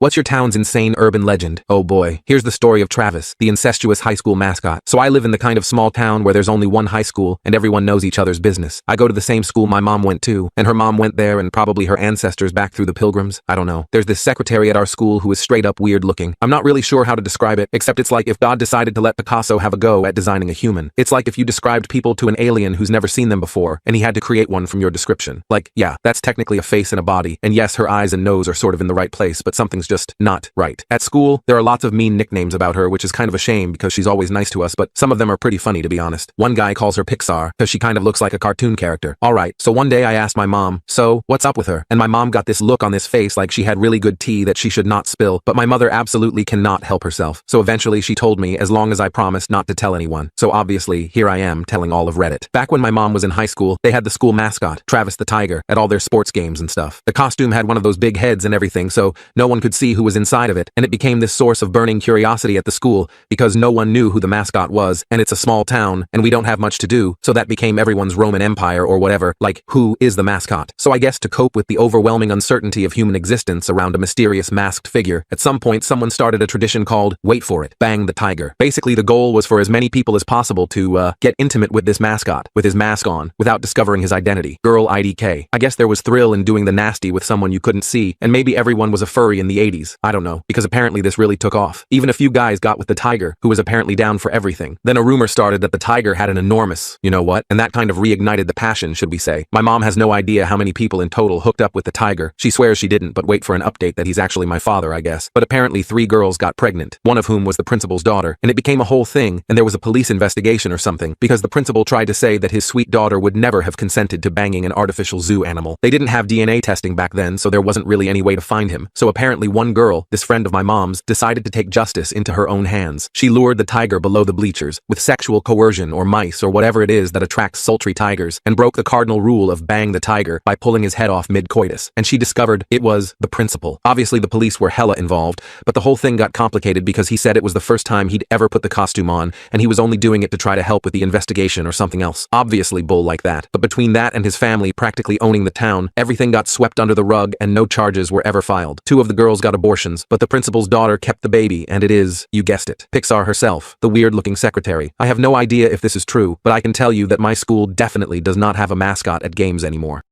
What's your town's insane urban legend? Oh boy. Here's the story of Travis, the incestuous high school mascot. So I live in the kind of small town where there's only one high school and everyone knows each other's business. I go to the same school my mom went to, and her mom went there and probably her ancestors back through the Pilgrims. I don't know. There's this secretary at our school who is straight up weird looking. I'm not really sure how to describe it, except it's like if God decided to let Picasso have a go at designing a human. It's like if you described people to an alien who's never seen them before, and he had to create one from your description. Like, yeah, that's technically a face and a body, and yes, her eyes and nose are sort of in the right place, but something's just not right. At school, there are lots of mean nicknames about her, which is kind of a shame because she's always nice to us, but some of them are pretty funny to be honest. One guy calls her Pixar because she kind of looks like a cartoon character. Alright, so one day I asked my mom, so, what's up with her? And my mom got this look on this face like she had really good tea that she should not spill, but my mother absolutely cannot help herself. So eventually she told me as long as I promised not to tell anyone. So obviously, here I am telling all of Reddit. Back when my mom was in high school, they had the school mascot, Travis the Tiger, at all their sports games and stuff. The costume had one of those big heads and everything, so no one could see who was inside of it, and it became this source of burning curiosity at the school because no one knew who the mascot was, and it's a small town, and we don't have much to do, so that became everyone's Roman Empire or whatever, like, who is the mascot? So I guess to cope with the overwhelming uncertainty of human existence around a mysterious masked figure, at some point someone started a tradition called, wait for it, Bang the Tiger. Basically the goal was for as many people as possible to, get intimate with this mascot, with his mask on, without discovering his identity. Girl IDK. I guess there was thrill in doing the nasty with someone you couldn't see, and maybe everyone was a furry in the 80s. I don't know, because apparently this really took off. Even a few guys got with the tiger, who was apparently down for everything. Then a rumor started that the tiger had an enormous, you know what, and that kind of reignited the passion, should we say. My mom has no idea how many people in total hooked up with the tiger. She swears she didn't, but wait for an update that he's actually my father, I guess. But apparently 3 girls got pregnant, one of whom was the principal's daughter, and it became a whole thing, and there was a police investigation or something, because the principal tried to say that his sweet daughter would never have consented to banging an artificial zoo animal. They didn't have DNA testing back then, so there wasn't really any way to find him. So apparently one girl, this friend of my mom's, decided to take justice into her own hands. She lured the tiger below the bleachers, with sexual coercion or mice or whatever it is that attracts sultry tigers, and broke the cardinal rule of bang the tiger by pulling his head off mid-coitus. And she discovered it was the principal. Obviously the police were hella involved, but the whole thing got complicated because he said it was the first time he'd ever put the costume on, and he was only doing it to try to help with the investigation or something else. Obviously bull like that. But between that and his family practically owning the town, everything got swept under the rug and no charges were ever filed. 2 of the girls got abortions, but the principal's daughter kept the baby, and it is, you guessed it, Pixar herself, the weird-looking secretary. I have no idea if this is true, but I can tell you that my school definitely does not have a mascot at games anymore.